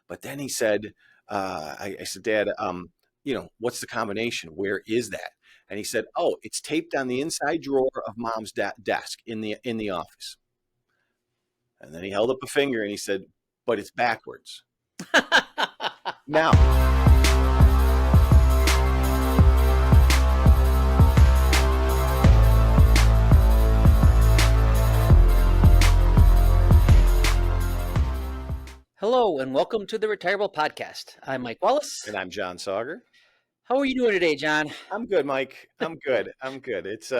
But then he said, I said, Dad, what's the combination? Where is that? And he said, oh, it's taped on the inside drawer of Mom's desk in the office. And then he held up a finger and he said, but it's backwards. Now, Hello and welcome to the Retirable Podcast. I'm Mike Wallace. and I'm John Sauger. How are you doing today, John? I'm good, Mike. I'm good. I'm good. It's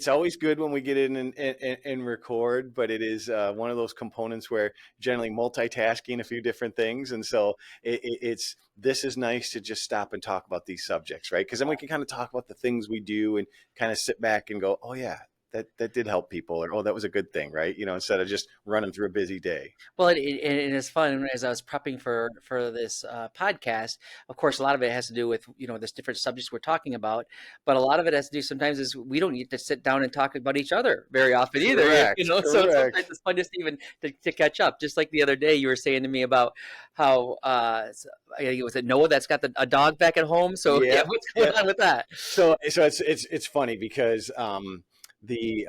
always good when we get in and record, but it is one of those components where generally multitasking a few different things, and so this is nice to just stop and talk about these subjects, right? Because then we can kind of talk about the things we do and kind of sit back and go, oh yeah, that did help people, or oh, that was a good thing, right? Instead of just running through a busy day. Well, it is fun. As I was prepping for this podcast, of course, a lot of it has to do with this different subjects we're talking about, but a lot of it has to do sometimes is we don't need to sit down and talk about each other very often either. Correct, So sometimes it's fun just even to catch up. Just like the other day, you were saying to me about how was it Noah that's got a dog back at home? So yeah, what's going on with that? So it's funny because his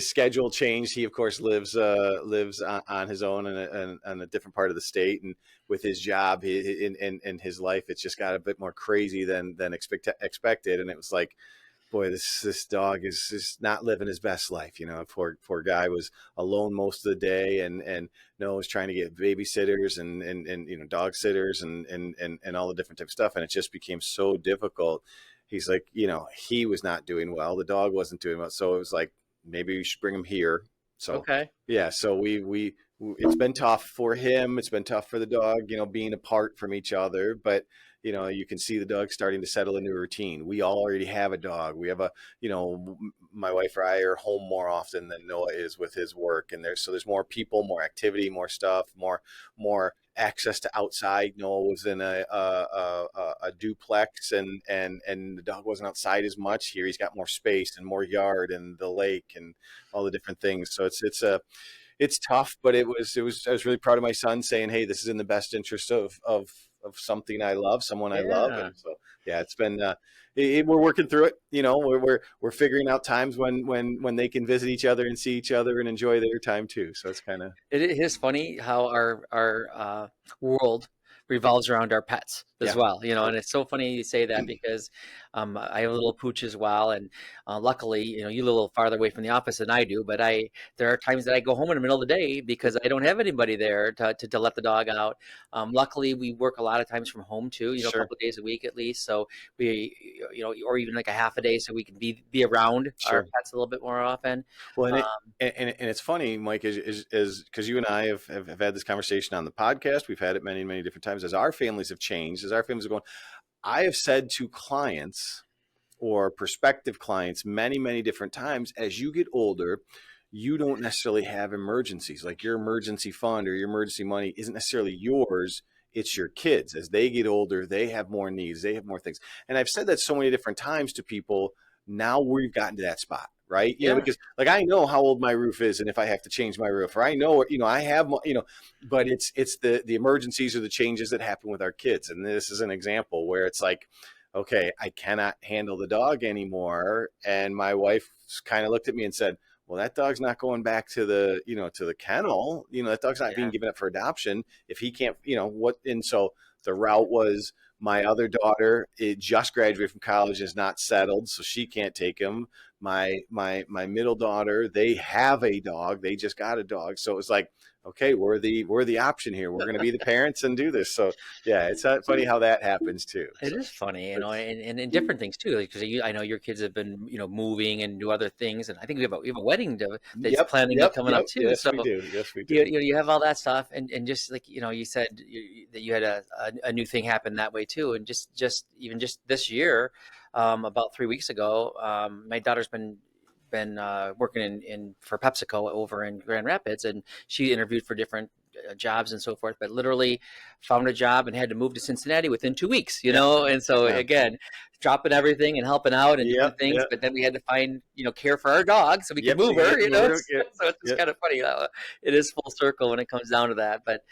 schedule changed. He of course lives on his own in a different part of the state, and with his job in his life, it's just got a bit more crazy than expected. And it was like, boy, this dog is just not living his best life. Poor guy was alone most of the day, and Noah was trying to get babysitters and dog sitters and all the different type of stuff, and it just became so difficult. He's like, he was not doing well. The dog wasn't doing well. So it was like, maybe we should bring him here. So, okay. Yeah. So we it's been tough for him. It's been tough for the dog, being apart from each other. But, you can see the dog starting to settle into a routine. We already have a dog. We have my wife or I are home more often than Noah is with his work. And there's more people, more activity, more stuff, more access to outside. Noah was in a duplex and the dog wasn't outside as much. Here he's got more space and more yard and the lake and all the different things. So it's tough, but I was really proud of my son saying, hey, this is in the best interest of something I love, someone I love. And so, yeah, it's been, we're working through it. We're figuring out times when they can visit each other and see each other and enjoy their time too. So it's kind of, it is funny how our world revolves around our pets as well, and it's so funny you say that because I have a little pooch as well, and luckily, you live a little farther away from the office than I do, but there are times that I go home in the middle of the day because I don't have anybody there to let the dog out. Luckily, we work a lot of times from home too, a couple of days a week at least, so we, or even like a half a day, so we can be around our pets a little bit more often. Well, and it's funny, Mike, is because you and I have had this conversation on the podcast. We've had it many, many different times as our families have changed, as our families are going. I have said to clients or prospective clients many, many different times, as you get older, you don't necessarily have emergencies. Like your emergency fund or your emergency money isn't necessarily yours. It's your kids. As they get older, they have more needs. They have more things. And I've said that so many different times to people. Now we've gotten to that spot, right? Because like I know how old my roof is, and if I have to change my roof, or I know, I have, but it's the emergencies or the changes that happen with our kids. And this is an example where it's like, okay, I cannot handle the dog anymore. And my wife kind of looked at me and said, well, that dog's not going back to the, to the kennel. That dog's not being given up for adoption if he can't, what? And so the route was, my other daughter, just graduated from college, is not settled, so she can't take him. My middle daughter, they have a dog. They just got a dog. So it was like, okay, we're the option here. We're going to be the parents and do this. So yeah, it's funny how that happens too. It is funny, and different things too. Because I know your kids have been, moving and do other things, and I think we have a wedding that's planning coming up too. Yes, so we do. Yes, we do. You have all that stuff, and just like you said that you had a new thing happen that way too, and just this year, about 3 weeks ago, my daughter's been working in for PepsiCo over in Grand Rapids, and she interviewed for different jobs and so forth, but literally found a job and had to move to Cincinnati within 2 weeks, Yeah. and so Yeah. again, dropping everything and helping out and Yep. doing things, Yep. but then we had to find, care for our dog so we could Yep. So move you her, get murder. Yep. so it's just Yep. kind of funny. It is full circle when it comes down to that, but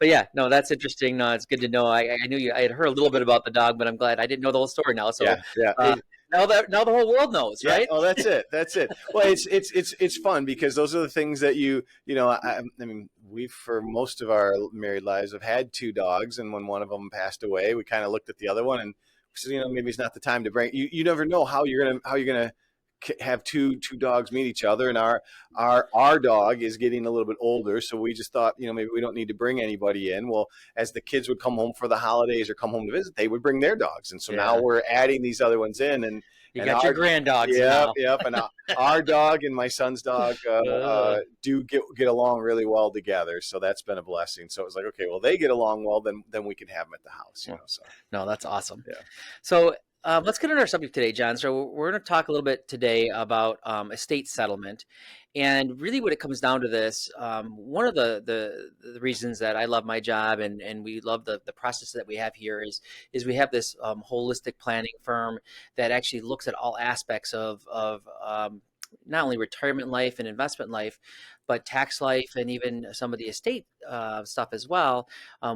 yeah, no, that's interesting. No, it's good to know. I knew I had heard a little bit about the dog, but I'm glad I didn't know the whole story now. So Yeah. Yeah. uh, now the whole world knows, Yeah. right? Oh, that's it. That's it. Well, it's fun because those are the things that I mean, we for most of our married lives have had two dogs, and when one of them passed away, we kind of looked at the other one and we said, maybe it's not the time to bring. You never know how you're gonna have two dogs meet each other, and our dog is getting a little bit older, so we just thought, maybe we don't need to bring anybody in. Well, as the kids would come home for the holidays or come home to visit, they would bring their dogs, and so now Yeah, we're adding these other ones in, you and got your our grand dogs yep, now. yep, and our dog and my son's dog Uh, do get along really well together, so that's been a blessing. So it was like, okay, well, they get along well, then we can have them at the house, well, so no, that's awesome. yeah. So let's get into our subject today, John. So we're going to talk a little bit today about estate settlement, and really, what it comes down to this. One of the reasons that I love my job and we love the process that we have here is we have this holistic planning firm that actually looks at all aspects of not only retirement life and investment life, but tax life and even some of the estate stuff as well.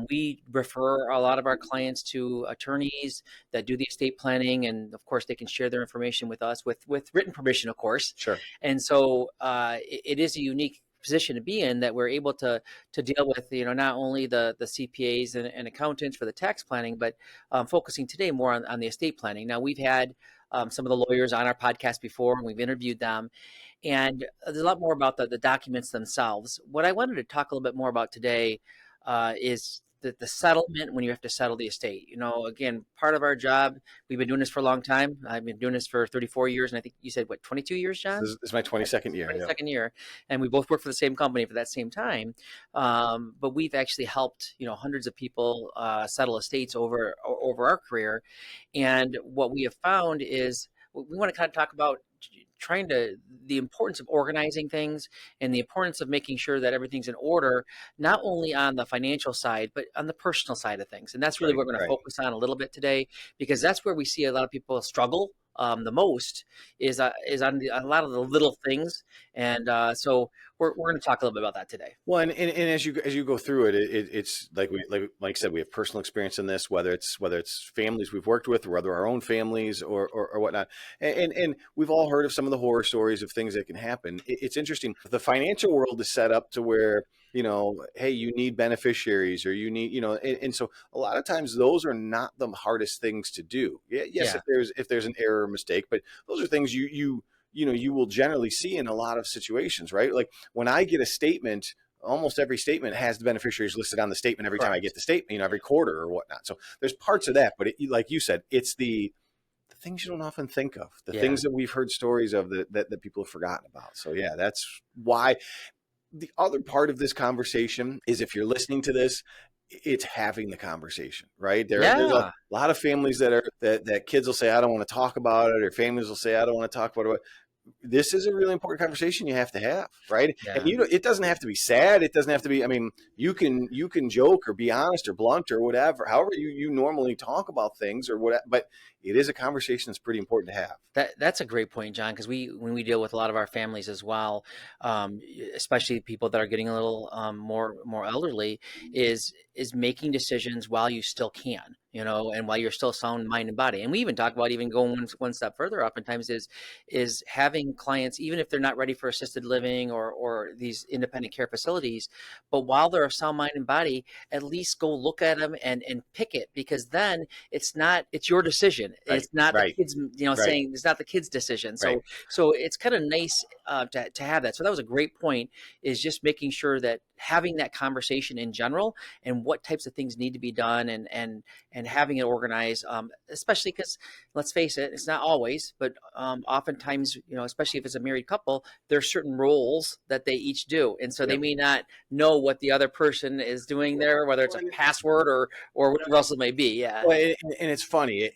We refer a lot of our clients to attorneys that do the estate planning, and of course they can share their information with us with written permission, of course. Sure. And so it is a unique position to be in, that we're able to deal with, not only the CPAs and accountants for the tax planning, but focusing today more on the estate planning. Now, we've had some of the lawyers on our podcast before, and we've interviewed them, and there's a lot more about the documents themselves. What I wanted to talk a little bit more about today is the settlement, when you have to settle the estate. Again, part of our job, we've been doing this for a long time. I've been doing this for 34 years, and I think you said, what, 22 years, This John? is my 22nd year. Yeah. 22nd year, and we both work for the same company for that same time. But we've actually helped hundreds of people settle estates over our career, and what we have found is we want to kind of talk about the importance of organizing things and the importance of making sure that everything's in order, not only on the financial side, but on the personal side of things. And that's really Right. what we're going to Right. focus on a little bit today, because that's where we see a lot of people struggle the most, is on a lot of the little things. And so we're going to talk a little bit about that today. Well, and as you go through it's like I said, we have personal experience in this, whether it's families we've worked with, or whether our own families or whatnot, and we've all heard of some of the horror stories of things that can happen. It's interesting. The financial world is set up to where, hey, you need beneficiaries, or you need, and so a lot of times those are not the hardest things to do. Yeah, yes, Yeah, if there's an error or mistake, but those are things you will generally see in a lot of situations, right? Like when I get a statement, almost every statement has the beneficiaries listed on the statement every time I get correct. the statement, every quarter or whatnot. So there's parts of that, but like you said, it's the things you don't often think of, the Yeah, things that we've heard stories of that people have forgotten about. So yeah, that's why the other part of this conversation is, if you're listening to this, it's having the conversation, right? There's a yeah, lot of families that kids will say, I don't want to talk about it, or families will say, I don't want to talk about it. This is a really important conversation you have to have, right? And yeah. it doesn't have to be sad. It doesn't have to be, I mean, you can joke or be honest or blunt or whatever, however you normally talk about things or whatever, but it is a conversation that's pretty important to have. That's a great point, John, because when we deal with a lot of our families as well, especially people that are getting a little more elderly, is making decisions while you still can, and while you're still sound mind and body. And we even talk about even going one step further. Oftentimes is having clients, even if they're not ready for assisted living or these independent care facilities, but while they're of sound mind and body, at least go look at them and pick it, because then it's your decision. Right, It's not the right, kids, right, saying it's not the kids' decision. right. So it's kind of nice to have that. So that was a great point, is just making sure that having that conversation in general, and what types of things need to be done, and having it organized, especially because, let's face it, it's not always, but oftentimes, especially if it's a married couple, there's certain roles that they each do. And so they Yep. may not know what the other person is doing there, whether it's a password or whatever else it may be. Yeah. Well, and it's funny.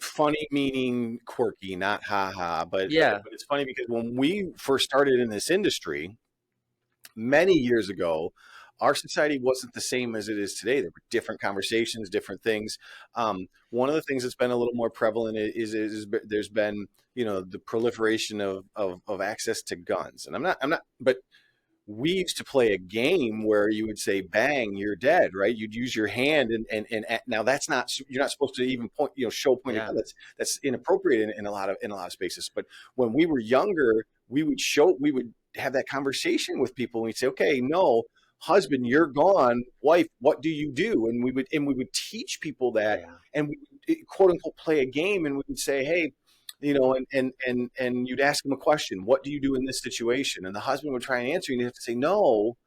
Funny meaning quirky, not ha ha. But Yeah. it's funny because when we first started in this industry, many years ago, our society wasn't the same as it is today. There were different conversations, different things. One of the things that's been a little more prevalent is there's been, the proliferation of access to guns. And but we used to play a game where you would say bang, you're dead, right? You'd use your hand, now that's not, you're not supposed to even point, show pointing Yeah. gun. That's inappropriate in a lot of spaces. But when we were younger, we would have that conversation with people, and we'd say, okay, no, husband, you're gone. Wife, what do you do? And we would teach people that, Yeah. and we would, quote unquote, play a game, and we would say, hey, and you'd ask him a question. What do you do in this situation? And the husband would try and answer, and you have to say, no,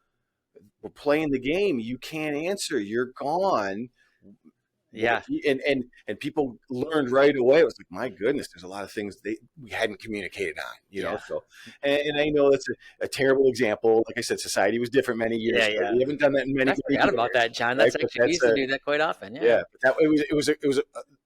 we're playing the game. You can't answer. You're gone. What Yeah. and people learned right away. It was like, my goodness, there's a lot of things we hadn't communicated on, Yeah. So, and I know that's a terrible example. Like I said, society was different many years Yeah. ago. Yeah. We haven't done that in many, I many forgot about years, that, John. right? That's But actually, we that's used to a do that quite often. Yeah. yeah, but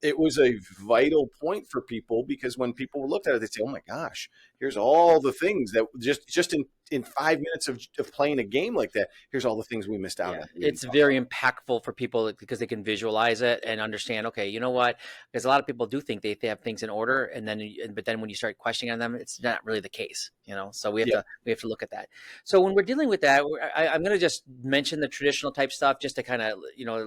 it was a vital point for people, because when people looked at it, they say, "Oh my gosh, here's all the things that just in 5 minutes of playing a game like that. Here's all the things we missed out Yeah, on. We didn't it's talk very about." impactful for people because they can visualize it and understand, okay, you know what? Because a lot of people do think they have things in order, and then but then when you start questioning on them, it's not really the case, you know. So we have Yeah, to look at that. So when we're dealing with that, I'm going to just mention the traditional type stuff just to kind of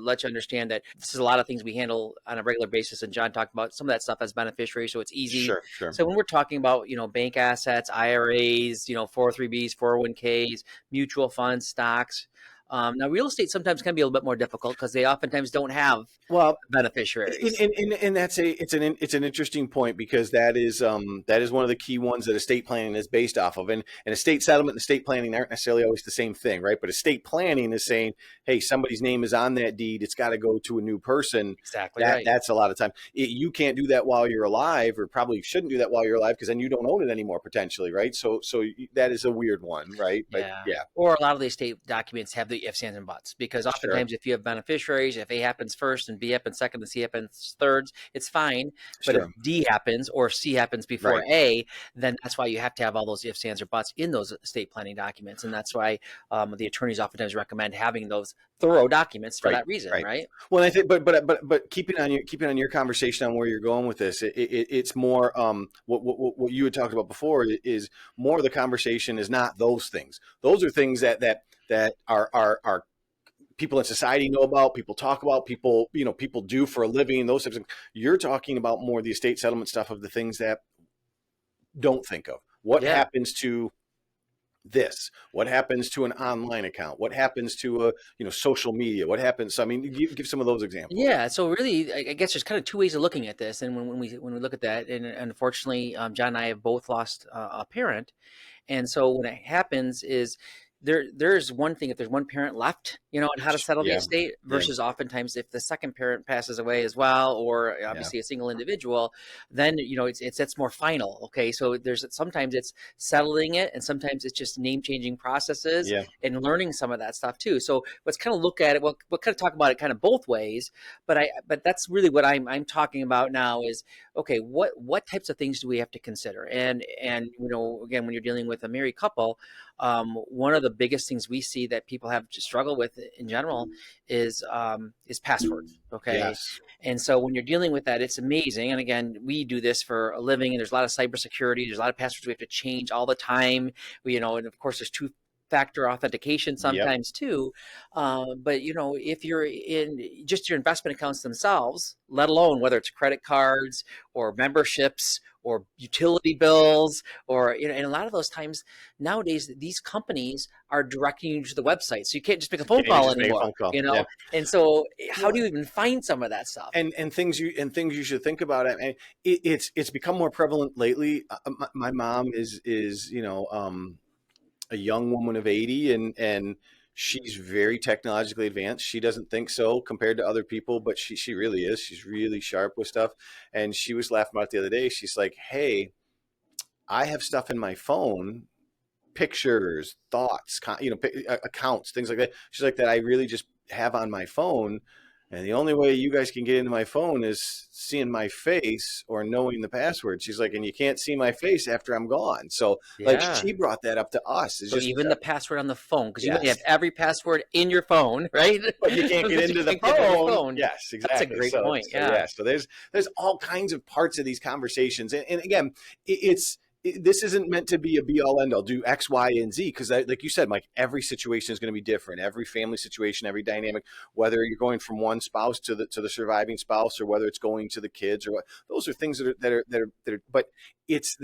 let you understand that this is a lot of things we handle on a regular basis. And John talked about some of that stuff as beneficiaries, so it's easy. sure, sure. So when we're talking about bank assets, IRAs, 403bs, 401ks, mutual funds, stocks. Now, real estate sometimes can be a little bit more difficult because they oftentimes don't have Well, and, beneficiaries. and, and it's an interesting point, because that is one of the key ones that estate planning is based off of. And estate settlement and estate planning aren't necessarily always the same thing, right? But estate planning is saying, hey, somebody's name is on that deed, it's got to go to a new person. Exactly That right. that's a lot of time. You can't do that while you're alive, or probably shouldn't do that while you're alive, because then you don't own it anymore potentially, right? So that is a weird one, right? But Yeah. yeah, Or a lot of the estate documents have the ifs, ands, and buts because sure, oftentimes if you have beneficiaries, if A happens first and B happens second and C happens third, it's fine. But if sure, D happens or C happens before right, A, then that's why you have to have all those ifs, ands, or buts in those estate planning documents. And that's why the attorneys oftentimes recommend having those thorough documents for right, that reason, right. right? Well, I think, but keeping on your conversation on where you're going with this, it's more what you had talked about before is more of the conversation is not those things. Those are things that are people in society know about, people talk about, people do for a living. Those types of things. You're talking about more the estate settlement stuff, of the things that don't think of. What Yeah. happens to this? What happens to an online account? What happens to social media? What happens? I mean, give some of those examples. Yeah, so really, I guess there's kind of two ways of looking at this, and when we look at that, and unfortunately, John and I have both lost a parent, and so when it happens is there's one thing if there's one parent left, and how to settle the Yeah, estate yeah, versus oftentimes if the second parent passes away as well, or yeah, obviously a single individual, then it's more final. Okay, so there's sometimes it's settling it, and sometimes it's just name changing processes yeah. and learning some of that stuff too. So let's kind of look at it. We'll kind of talk about it kind of both ways, but that's really what I'm talking about now is okay, what types of things do we have to consider? And again, when you're dealing with a married couple, one of the biggest things we see that people have to struggle with in general is passwords. Okay, Yes. and so when you're dealing with that, it's amazing. And again, we do this for a living, and there's a lot of cybersecurity. There's a lot of passwords we have to change all the time. And of course, there's two-factor authentication Yep. sometimes too. But if you're in just your investment accounts themselves, let alone whether it's credit cards or memberships or utility bills, or and a lot of those times nowadays these companies are directing you to the website, so you can't just make a phone Can't call just make a anymore. phone call. Yeah. And so how Well, do you even find some of that stuff? and things you should think about. I mean, it's become more prevalent lately. My mom is a young woman of 80, and she's very technologically advanced. She doesn't think so compared to other people, but she really is. She's really sharp with stuff. And she was laughing about it the other day. She's like, hey, I have stuff in my phone, pictures, thoughts, accounts, things like that. She's like, that I really just have on my phone. And the only way you guys can get into my phone is seeing my face or knowing the password. She's like, and you can't see my face after I'm gone. So like Yeah. she brought that up to us. It's So just even the password on the phone, because you may yes. have every password in your phone, right? But you can't get But you into the can't get to the phone. phone. Yes, That's a exactly. great point. So Yeah. yeah. So there's all kinds of parts of these conversations, and again, this isn't meant to be a be all end all. Do X, Y, and Z because, like you said, Mike, every situation is going to be different. Every family situation, every dynamic, whether you're going from one spouse to the surviving spouse, or whether it's going to the kids, or what. Those are things that are. But it's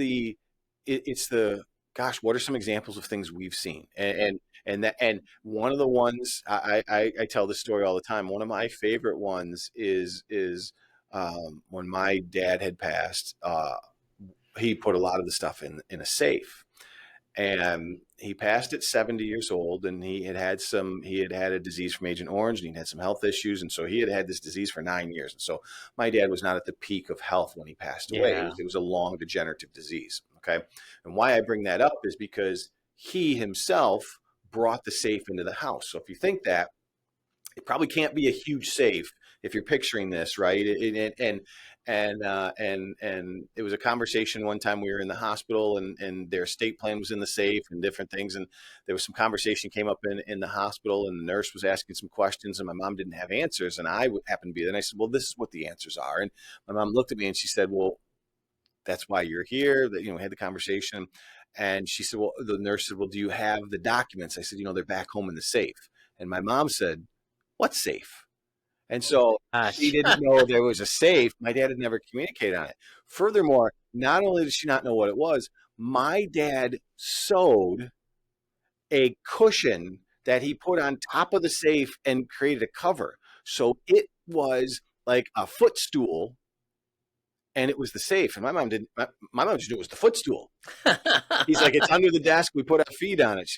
it's the gosh, what are some examples of things we've seen? And one of the ones I tell this story all the time. One of my favorite ones is when my dad had passed. He put a lot of the stuff in a safe, and he passed at 70 years old, and he had had a disease from Agent Orange, and he had some health issues, and so he had had this disease for 9 years, and so my dad was not at the peak of health when he passed away. Yeah. It was a long degenerative disease. Okay, and why I bring that up is because he himself brought the safe into the house. So if you think that, it probably can't be a huge safe if you're picturing this, right? And it was a conversation one time. We were in the hospital, and their estate plan was in the safe and different things, and there was some conversation came up in the hospital, and the nurse was asking some questions, and my mom didn't have answers, and I happened to be there, and I said, well, this is what the answers are. And my mom looked at me and she said, well, that's why you're here. That, we had the conversation, and she said, well, the nurse said, well, do you have the documents? I said, they're back home in the safe. And my mom said, what safe? And so she Gosh. didn't know there was a safe. My dad had never communicated on it. Furthermore, not only did she not know what it was, my dad sewed a cushion that he put on top of the safe and created a cover. So it was like a footstool, and it was the safe. And my mom didn't. My mom just knew it was the footstool. He's like, it's under the desk. We put our feet on it.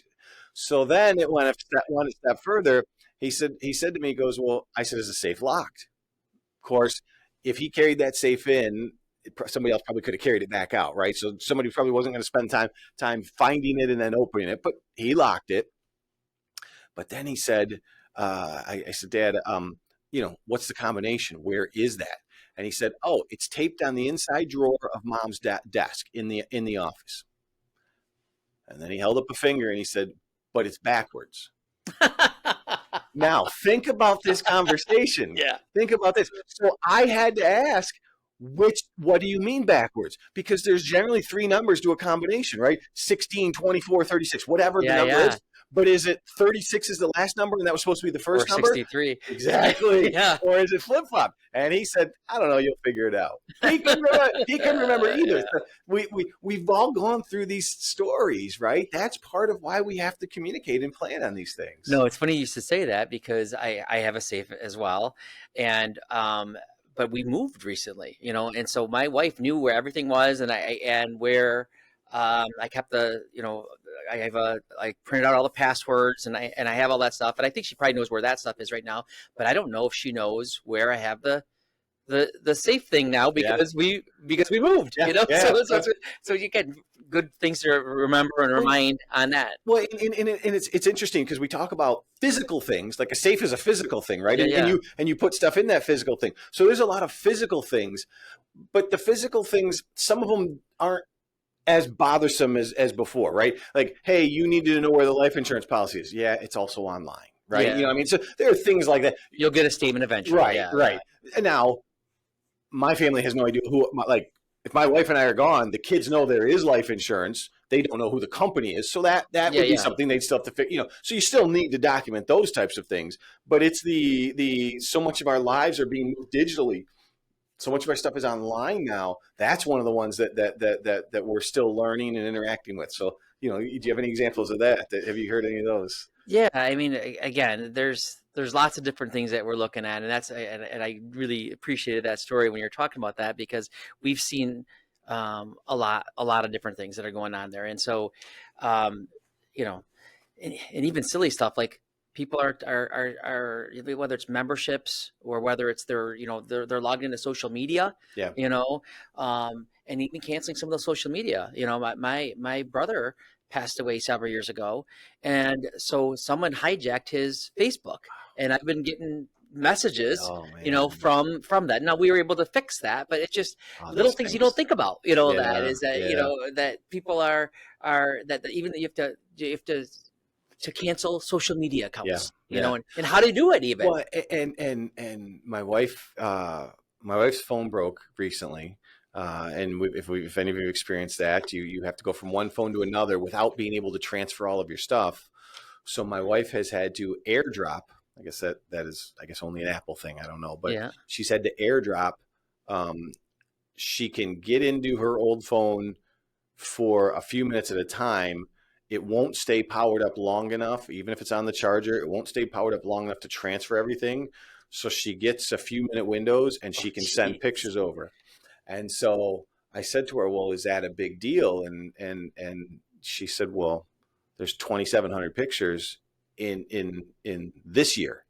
So then it went one step further. He said to me, he goes, well, I said, is the safe locked? Of course, if he carried that safe in, somebody else probably could have carried it back out, right? So somebody probably wasn't going to spend time finding it and then opening it, but he locked it. But then he said, I said, Dad, what's the combination? Where is that? And he said, oh, it's taped on the inside drawer of Mom's desk in the office. And then he held up a finger and he said, but it's backwards. Now, think about this conversation. Yeah. Think about this. So I had to ask, what do you mean backwards? Because there's generally three numbers to a combination, right? 16, 24, 36, whatever the Yeah. number Yeah. is. But is it 36 is the last number and that was supposed to be the Or first number? 63. Exactly. Yeah. Or is it flip flop? And he said, I don't know, you'll figure it out. He couldn't remember either. Yeah. We've all gone through these stories, right? That's part of why we have to communicate and plan on these things. No, it's funny you should say that because I have a safe as well. And but we moved recently, and so my wife knew where everything was and where I kept I printed out all the passwords and I have all that stuff. And I think she probably knows where that stuff is right now, but I don't know if she knows where I have the safe thing now because we moved, Yeah. so you get good things to remember and remind on that. Well, and it's interesting because we talk about physical things, like a safe is a physical thing, right? Yeah. And you put stuff in that physical thing. So there's a lot of physical things, but the physical things, some of them aren't as bothersome as before, right? Like, hey, you need to know where the life insurance policy is. Yeah, it's also online, right? Yeah. You know what I mean? So there are things like that. You'll get a statement eventually. Right, Yeah. right. And now my family has no idea if my wife and I are gone, the kids know there is life insurance. They don't know who the company is. So that would be something they'd still have to figure, so you still need to document those types of things. But it's so much of our lives are being moved digitally. So much of our stuff is online now. That's one of the ones that we're still learning and interacting with. So, do you have any examples of that? Have you heard any of those? Yeah, I mean, again, there's lots of different things that we're looking at, and I really appreciated that story when you're talking about that because we've seen a lot of different things that are going on there, and so um, and even silly stuff like people are whether it's memberships or whether it's they're logged into social media, Yeah. And even canceling some of the social media. My brother passed away several years ago, and so someone hijacked his Facebook, and I've been getting messages, Oh man. from that. Now we were able to fix that, but it's just Oh, little those things you don't things. think about. That Yeah, is that yeah, that people are that even you have to cancel social media yeah, accounts, yeah. and how to do it even. Well, and my wife's phone broke recently, and if any of you experienced that, you have to go from one phone to another without being able to transfer all of your stuff. So my wife has had to airdrop. I guess that is, I guess, only an Apple thing. I don't know, but Yeah. she's had to airdrop. Um, she can get into her old phone for a few minutes at a time. It won't stay powered up long enough, even if it's on the charger. It won't stay powered up long enough to transfer everything. So she gets a few minute windows and Oh, she can send jeez. pictures over. And so I said to her, "Well, is that a big deal?" And she said, "Well, there's 2,700 pictures in this year,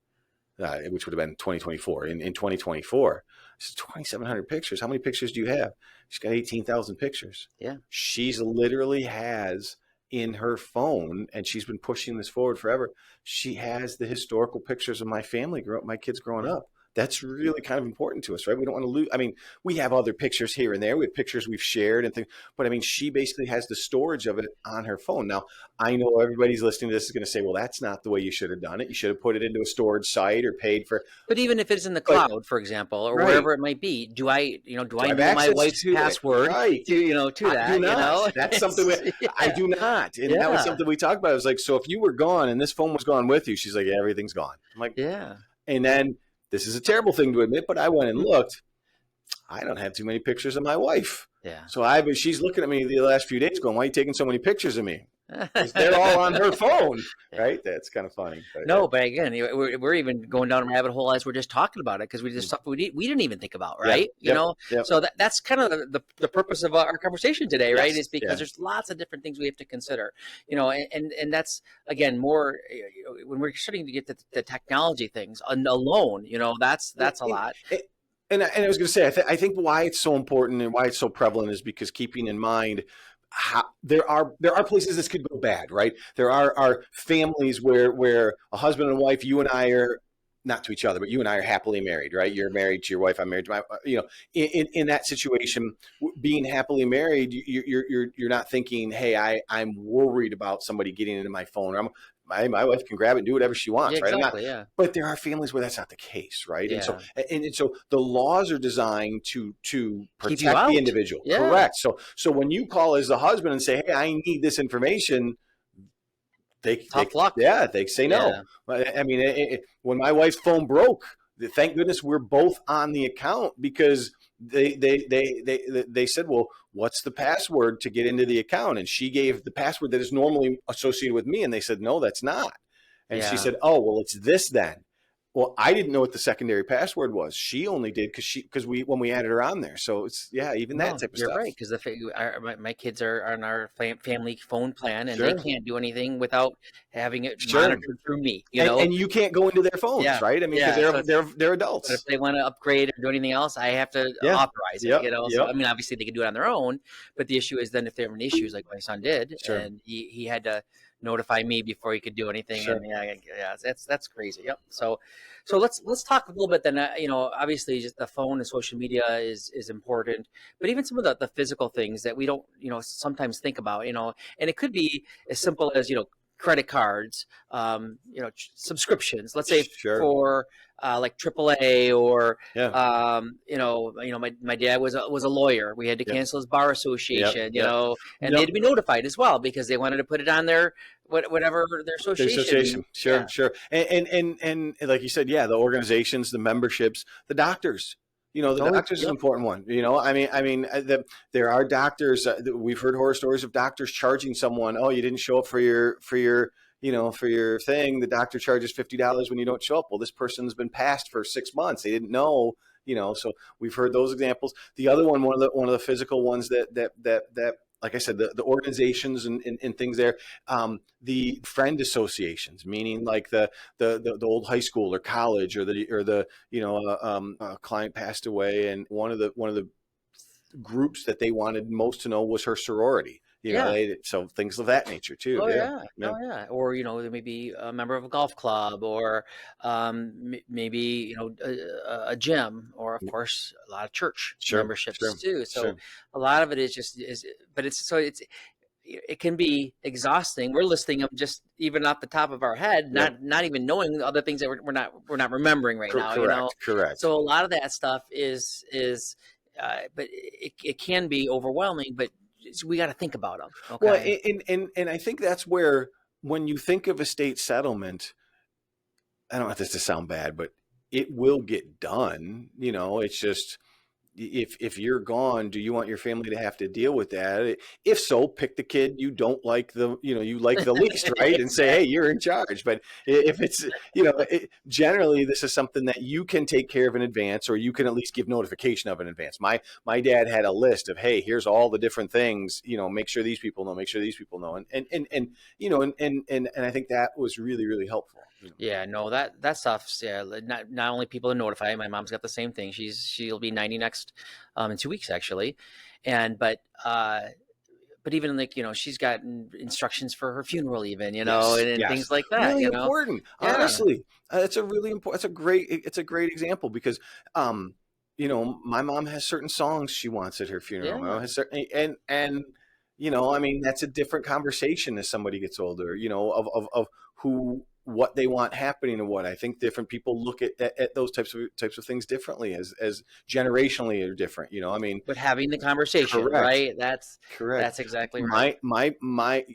which would have been 2024. In 2024, I said 2,700 pictures. How many pictures do you have?" She's got 18,000 pictures. Yeah. She's literally has in her phone, and she's been pushing this forward forever. She has the historical pictures of my family, my kids growing Yeah. up. That's really kind of important to us, right? We don't want to lose. I mean, we have other pictures here and there. We have pictures we've shared and things, but I mean, she basically has the storage of it on her phone. Now, I know everybody's listening to this is going to say, well, that's not the way you should have done it. You should have put it into a storage site or paid for, But even if it's in the but cloud, for example, or right. wherever it might be, do Do I I have know my access wife's to it? password Right. to I do that, not. That's something It's, I yeah. do not. And that was Yeah. something we talked about. It was like, so if you were gone and this phone was gone with you, she's like, yeah, everything's gone. I'm like, Yeah. and then this is a terrible thing to admit, but I went and Mhm. looked. I don't have too many pictures of my wife. Yeah. So she's looking at me the last few days going, why are you taking so many pictures of me? Because they're all on her phone, Yeah. right? That's kind of funny. But yeah. No, but again, we're even going down a rabbit hole as we're just talking about it because we just stuff we didn't even think about, Yeah. right? Yep. Yep. So that's kind of the purpose of our conversation today, right? Yes. Is because Yeah. there's lots of different things we have to consider, and that's again more when we're starting to get the technology things alone, that's a And, lot. and I was going to say, I think why it's so important and why it's so prevalent is because keeping in mind how there are places this could go bad, right? There are families where a husband and wife, you and I are not to each other, but you and I are happily married, right? You're married to your wife, I'm married to my, in that situation, being happily married, you're not thinking, hey, I'm worried about somebody getting into my phone, or my wife can grab it and do whatever she Yeah, wants, right? I'm not. exactly. Yeah, But there are families where that's not the case, right? And so yeah. and so the laws are designed to Keep you protect the out. individual, Yeah, correct? So when you call as the husband and say, hey, I need this information, they tough luck. yeah, they say no. Yeah, I mean, when my wife's phone broke, thank goodness we're both on the account because they said, well, what's the password to get into the account? And she gave the password that is normally associated with me, and they said, no, that's not. And she yeah. said, oh, well, it's this then. Well, I didn't know what the secondary password was. She only did because when we added her on there. So it's yeah, even that No, type of you're stuff. right because my kids are on our family phone plan, and they Sure, can't do anything without having it sure. monitored through me. And you can't go into their phones, Yeah, right? I mean, because yeah. So they're but if adults. they want to upgrade or do anything else, I have to Yeah. authorize it. Yep. So Yep. I mean, obviously they can do it on their own, but the issue is then if they're having issues like my son did, Sure. and he had to notify me before he could do anything, and Sure. yeah, that's crazy. Yep. So let's talk a little bit then. Obviously, just the phone and social media is important, but even some of the physical things that we don't sometimes think about, and it could be as simple as credit cards, subscriptions. Let's say Sure. for like AAA or Yeah. my dad was a lawyer. We had to Yep. cancel his bar Yep. association, Yep. and they Yep. had to be notified as well because they wanted to put it on their whatever their The association. association. Sure. Yeah. Sure. And like you said, yeah, the organizations, the memberships, the doctors. The Oh, doctors is an yep. important one. There are doctors. We've heard horror stories of doctors charging someone. Oh, you didn't show up for your thing. The doctor charges $50 when you don't show up. Well, this person's been passed for 6 months. They didn't know. So we've heard those examples. The other one of the physical ones that like I said, the organizations and things there, the friend associations, meaning like the old high school or college or the client passed away, and one of the groups that they wanted most to know was her sorority. Yeah. so things of that nature too. Oh Yeah. yeah, Yeah. oh yeah. Or there may be a member of a golf club, or maybe a gym, or of course a lot of church Sure. memberships Sure. too. So Sure. a lot of it is just but it can be exhausting. We're listing them just even off the top of our head, Yep. not even knowing the other things that we're not remembering right now. Correct. Correct. So a lot of that stuff but it can be overwhelming. But we got to think about them. Well, Okay. and I think that's where, when you think of estate settlement, I don't want this to sound bad, but it will get done. It's just, if you're gone, do you want your family to have to deal with that? If so, pick the kid you don't like you like the least, right? And say, hey, Exactly. you're in charge. But if it's, generally this is something that you can take care of in advance, or you can at least give notification of in advance. My dad had a list of, hey, here's all the different things, make sure these people know, make sure these people know. And I think that was really, really helpful. Yeah, no, that stuff's, yeah. Not only people to notify. My mom's got the same thing. She'll be 90 next in 2 weeks actually, and but even like she's got instructions for her funeral, even Yes, and yes. things like that. Really important. Yeah, Honestly, it's a really important. It's a great example, because, my mom has certain songs she wants at her funeral. My yeah. mom has certain, and I mean, that's a different conversation as somebody gets older. Of what they want happening, and what I think different people look at those types of things differently, as generationally are different. I mean, But having the conversation, correct, right? correct. That's exactly right. My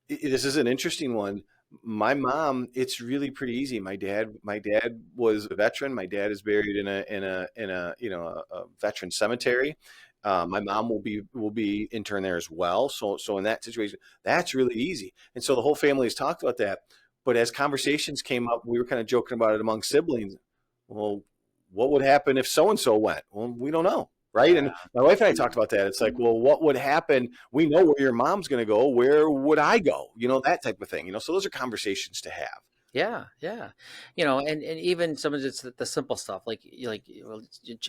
this is an interesting one. My mom, it's really pretty easy. My dad was a veteran. My dad is buried in a a veteran cemetery. My mom will be interned there as well. So in that situation, that's really easy. And so the whole family has talked about that. But as conversations came up, we were kind of joking about it among siblings. Well, what would happen if so and so went? Well, we don't know, right? Yeah. And my wife and I talked about that. It's like, well, what would happen? We know where your mom's going to go. Where would I go? That type of thing. So those are conversations to have. Yeah, yeah. And even some of the simple stuff, well,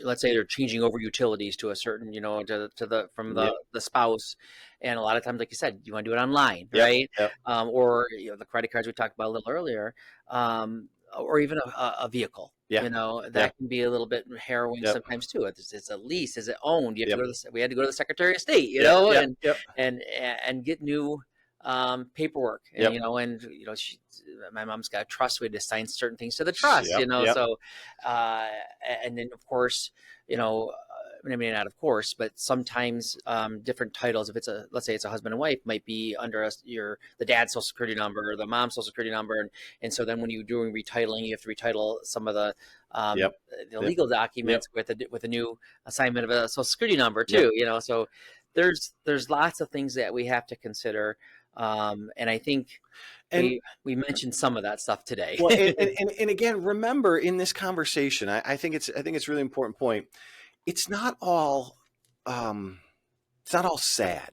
let's say they're changing over utilities to a certain, to the from Yep. the spouse, and a lot of times, like you said, you want to do it online, Yep. right? Yep. Or the credit cards we talked about a little earlier, or even a vehicle. Yeah. Yeah. That can be a little bit harrowing Yep. sometimes too. It's a lease, is it owned? You have to Yep. go to we had to go to the Secretary of State, Yep. Yep. Yep. and get new paperwork, and Yep. my mom's got a trust. We had to sign certain things to the trust, Yep. Yep. so uh and then of course, I mean, not of course, but sometimes different titles, if let's say it's a husband and wife, might be under the dad's social security number or the mom's social security number, and so then when you're doing retitling, you have to retitle some of Yep. the Yep. legal Yep. documents with a new assignment of a social security number Yep. too, so there's lots of things that we have to consider. And I think And we mentioned some of that stuff today. well, and again, remember, in this conversation, I think it's a really important point. It's not all, it's not all sad,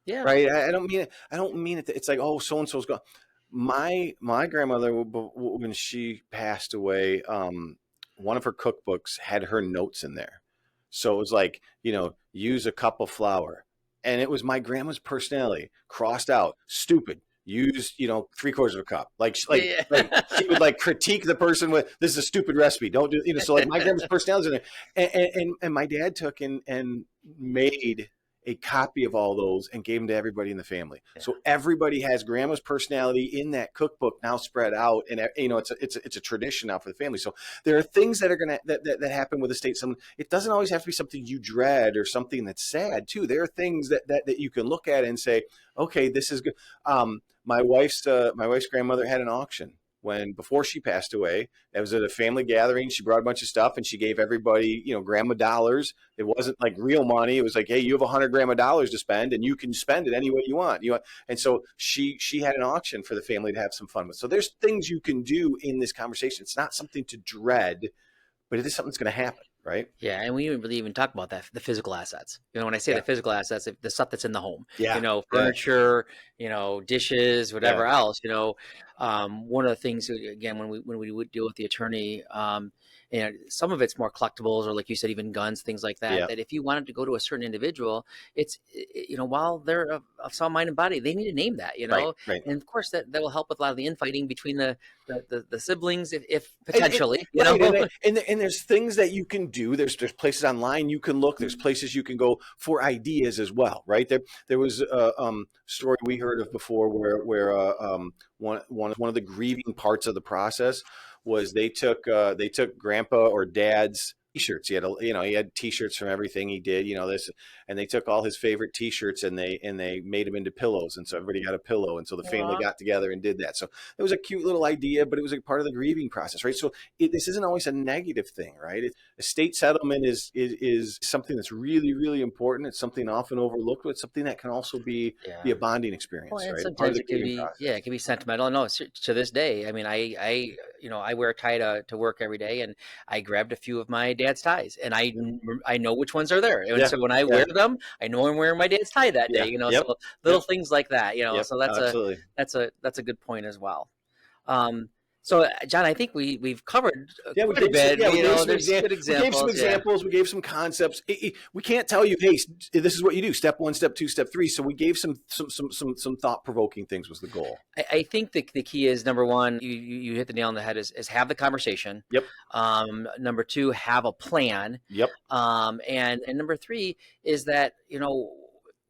Yeah. right? I don't mean it. I don't mean it. It's like, oh, so and so's gone. My grandmother, when she passed away, one of her cookbooks had her notes in there. So it was like, use a cup of flour, and it was my grandma's personality crossed out. Stupid. Use, 3/4 of a cup. Like Yeah. she would like critique the person with, this is a stupid recipe. Don't do, so like my grandma's personality in there. And my dad took and made a copy of all those and gave them to everybody in the family. Yeah. So everybody has grandma's personality in that cookbook now spread out, and it's a tradition now for the family. So there are things that are that happen with estate. It doesn't always have to be something you dread or something that's sad too. There are things that you can look at and say, okay, this is good. My wife's grandmother had an auction before she passed away. It was at a family gathering. She brought a bunch of stuff and she gave everybody, grandma dollars. It wasn't like real money. It was like, hey, you have 100 grandma dollars to spend, and you can spend it any way you want. And so she had an auction for the family to have some fun with. So there's things you can do in this conversation. It's not something to dread, but it is something that's going to happen, right? Yeah, and we didn't really even talk about that, the physical assets. When I say Yeah. the physical assets, the stuff that's in the home, Yeah. furniture, dishes, Yeah. whatever else, One of the things, again, when we would deal with the attorney, and some of it's more collectibles, or like you said, even guns, things like that. Yeah. That if you wanted to go to a certain individual, while they're of sound mind and body, they need to name that, Right. Right. and of course that will help with a lot of the infighting between the siblings, if And potentially, right, and there's things that you can do. There's places online you can look. There's places you can go for ideas as well, right? There was a story we heard of before where one of the grieving parts of the process was they took grandpa or dad's t-shirts. He had t-shirts from everything he did, this, and they took all his favorite t-shirts and they made them into pillows, and so everybody got a pillow, and so the family Aw. got together and did that. So it was a cute little idea, but it was a part of the grieving process, right? So this isn't always a negative thing, right? Estate settlement is something that's really, really important. It's something often overlooked, but it's something that can also be Yeah. a bonding Well, experience, and right? A part of sometimes the it could grieving be, yeah, process. it can be sentimental. No, to this day, I mean, I wear a tie to work every day, and I grabbed a few of my dad's ties, and I know which ones are there, and Yeah, so when I yeah, wear them, I know I'm wearing my dad's tie that day. yeah, yep, So yep, little things like that, yep, so absolutely. that's a good point as well. Um, so John, I think we've covered Yeah, quite a bit. we gave some There's good we gave some examples. Yeah. examples, we gave some concepts. We can't tell you, hey, this is what you do, step one, step two, step three. So we gave some thought provoking things was the goal. I think the key is, number one, you hit the nail on the head, is have the conversation. Yep, Number two, have a plan. yep, And number three is that,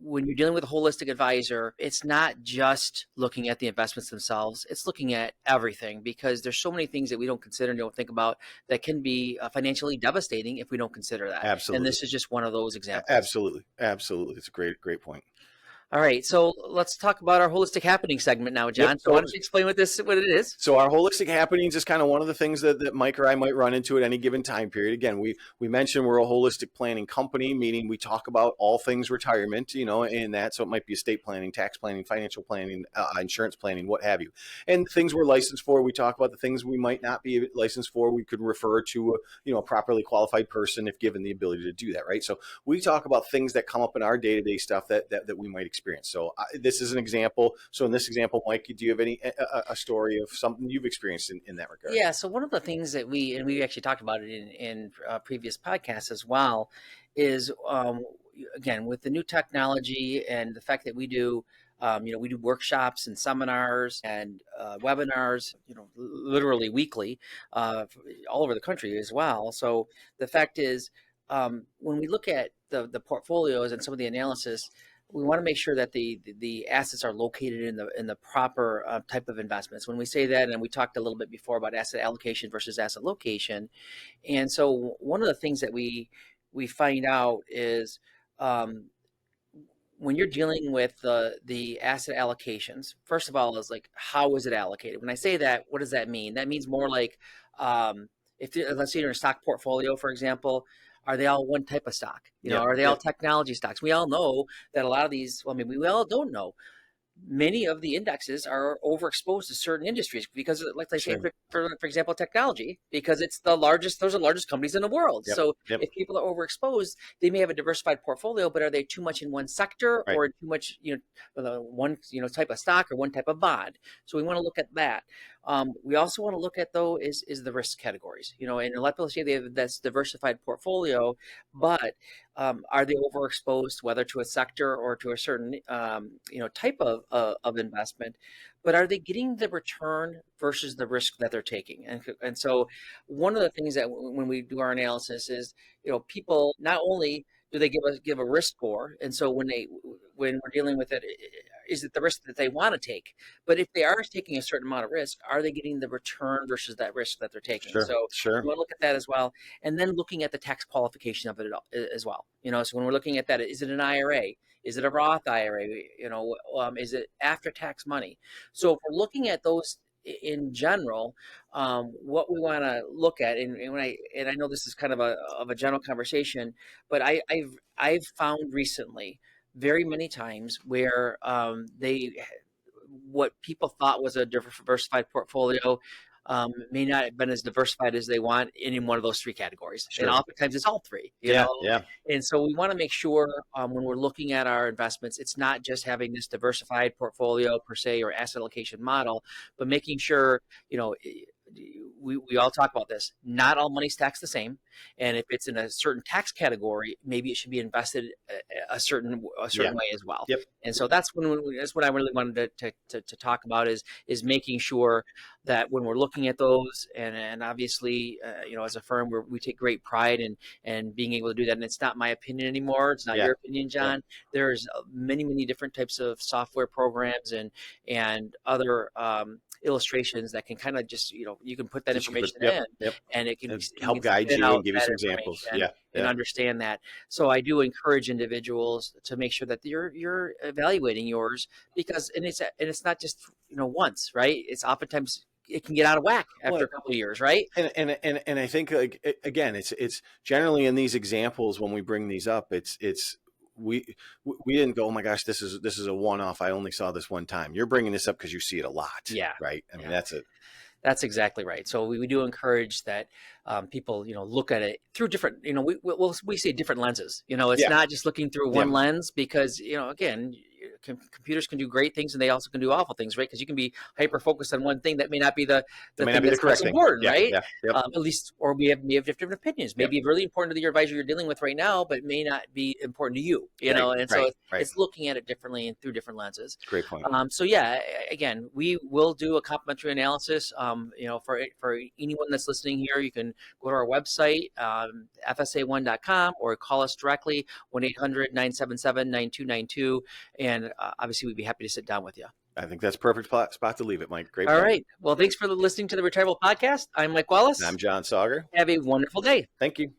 when you're dealing with a holistic advisor, it's not just looking at the investments themselves, it's looking at everything, because there's so many things that we don't consider and don't think about that can be financially devastating if we don't consider that. And absolutely, this is just one of those examples. absolutely, absolutely. It's a great point. All right, so let's talk about our holistic happening segment now, Yep. John. So why don't you explain what it is? So our holistic happenings is kind of one of the things that Mike or I might run into at any given time period. Again, we mentioned we're a holistic planning company, meaning we talk about all things retirement, and that. So it might be estate planning, tax planning, financial planning, insurance planning, what have you. And things we're licensed for, we talk about the things we might not be licensed for. We could refer to a properly qualified person if given the ability to do that, right? So we talk about things that come up in our day-to-day stuff that we might experience. So this is an example. So in this example, Mike, do you have a story of something you've experienced in that regard? Yeah, so one of the things that we actually talked about it in previous podcasts as well, is again, with the new technology and the fact that we do workshops and seminars and webinars, literally weekly, all over the country as well. So the fact is, when we look at the portfolios and some of the analysis, we want to make sure that the assets are located in the proper type of investments. When we say that, and we talked a little bit before about asset allocation versus asset location, and so one of the things that we find out is, when you're dealing with the asset allocations, first of all, is like, how is it allocated? When I say that, what does that mean? That means more like, if let's say you're in a stock portfolio, for example, are they all one type of stock? Yep, Are they all yep, technology stocks? We all know that a lot of these, well, maybe we all don't know, many of the indexes are overexposed to certain industries because, like I say, sure, for example, technology, because it's the largest, those are the largest companies in the world. yep, So yep, if people are overexposed, they may have a diversified portfolio, but are they too much in one sector, right, or too much, one, type of stock or one type of bond? So we want to look at that. We also want to look at, though, is the risk categories, and a lot of people say they have this diversified portfolio, but are they overexposed, whether to a sector or to a certain type of investment? But are they getting the return versus the risk that they're taking? And so one of the things that when we do our analysis is, people not only do they give a risk score, and so when we're dealing with it, is it the risk that they want to take? But if they are taking a certain amount of risk, are they getting the return versus that risk that they're taking? sure, So sure, we want to look at that as well, and then looking at the tax qualification of it as well. So when we're looking at that, is it an IRA? Is it a Roth IRA? Is it after tax money? So if we're looking at those in general, what we want to look at, and I know this is kind of a general conversation, but I've found recently very many times where what people thought was a diversified portfolio may not have been as diversified as they want in one of those three categories. And Sure. oftentimes it's all three, you Yeah. know. Yeah. And so we want to make sure when we're looking at our investments, it's not just having this diversified portfolio per se or asset allocation model, but making sure, you know, we all talk about this. Not all money's taxed the same, and if it's in a certain tax category, maybe it should be invested a certain Yeah. way as well. Yep. And so that's what I really wanted to talk about is making sure that when we're looking at those, and obviously, as a firm, we take great pride in being able to do that. And it's not my opinion anymore. It's not Yeah. your opinion, Yeah. John. There's many different types of software programs and other illustrations that can kind of just, you can put that Teach you for, information yep. in, Yep. and it can And you help can guide spit you out and give you that some examples. information Yeah. and Yeah. understand that. So I do encourage individuals to make sure that you're evaluating yours, because and it's not just once, right? It's oftentimes it can get out of whack after Well, a couple of years, right? and I think, like, again, it's generally in these examples when we bring these up, it's we we didn't go, oh my gosh, this is a one off. I only saw this one time. You're bringing this up because you see it a lot, Yeah. right? I mean, Yeah. that's it. That's exactly right. So we do encourage that people, look at it through different, we say different lenses. It's Yeah. not just looking through Yeah. one lens, because, again, computers can do great things and they also can do awful things, right? Because you can be hyper focused on one thing that may not be the That may not thing be the that's most correct thing. important, Yeah. right? Yeah. Yep. At least, or we have different opinions. Yep. Maybe really important to your advisor you're dealing with right now, but may not be important to you, Right. And so Right. it's, Right. it's looking at it differently and through different lenses. Great point. So yeah, again, we will do a complimentary analysis. For anyone that's listening here, you can go to our website, fsa1.com, or call us directly, 1-800-977-9292. And obviously, we'd be happy to sit down with you. I think that's perfect spot to leave it, Mike. Great All point. right. Well, thanks for listening to the Retirement Podcast. I'm Mike Wallace. And I'm John Sauger. Have a wonderful day. Thank you.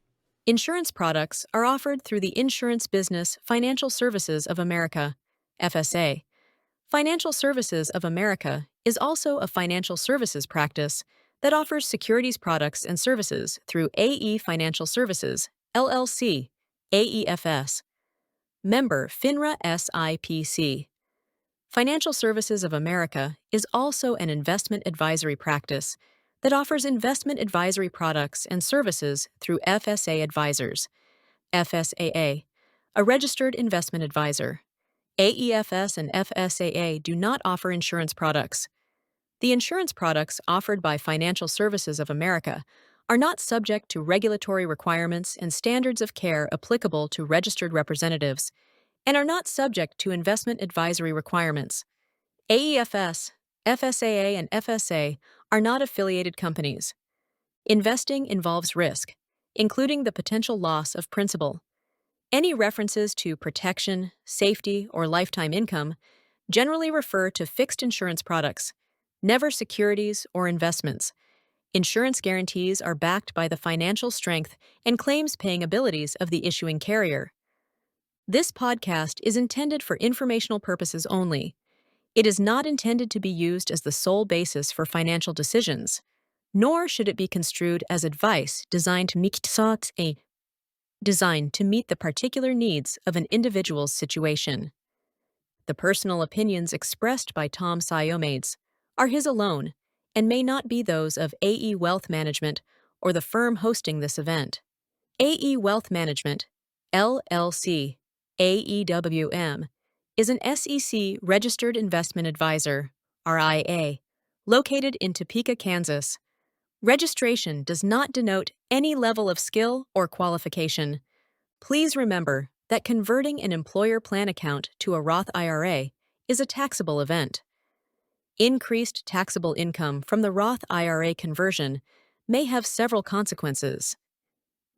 Insurance products are offered through the Insurance Business Financial Services of America, FSA. Financial Services of America is also a financial services practice that offers securities products and services through AE Financial Services, LLC, AEFS. Member FINRA SIPC. Financial Services of America is also an investment advisory practice that offers investment advisory products and services through FSA Advisors, FSAA, a registered investment advisor. AEFS and FSAA do not offer insurance products. The insurance products offered by Financial Services of America are not subject to regulatory requirements and standards of care applicable to registered representatives, and are not subject to investment advisory requirements. AEFS, FSAA, and FSA are not affiliated companies. Investing involves risk, including the potential loss of principal. Any references to protection, safety, or lifetime income generally refer to fixed insurance products, never securities or investments. Insurance guarantees are backed by the financial strength and claims-paying abilities of the issuing carrier. This podcast is intended for informational purposes only. It is not intended to be used as the sole basis for financial decisions, nor should it be construed as advice designed to meet the particular needs of an individual's situation. The personal opinions expressed by Tom Siomades are his alone and may not be those of AE Wealth Management or the firm hosting this event. AE Wealth Management, LLC, AEWM, is an SEC-registered investment advisor, RIA, located in Topeka, Kansas. Registration does not denote any level of skill or qualification. Please remember that converting an employer plan account to a Roth IRA is a taxable event. Increased taxable income from the Roth IRA conversion may have several consequences.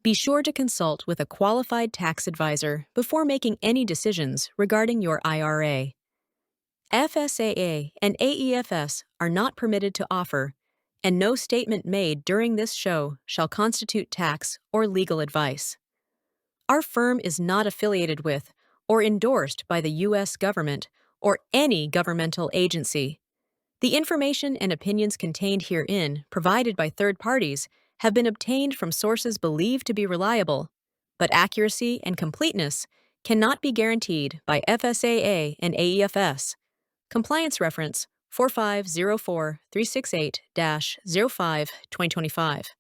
Be sure to consult with a qualified tax advisor before making any decisions regarding your IRA. FSAA and AEFS are not permitted to offer, and no statement made during this show shall constitute tax or legal advice. Our firm is not affiliated with or endorsed by the U.S. government or any governmental agency. The information and opinions contained herein, provided by third parties, have been obtained from sources believed to be reliable, but accuracy and completeness cannot be guaranteed by FSAA and AEFS. Compliance reference 4504 368 05 2025.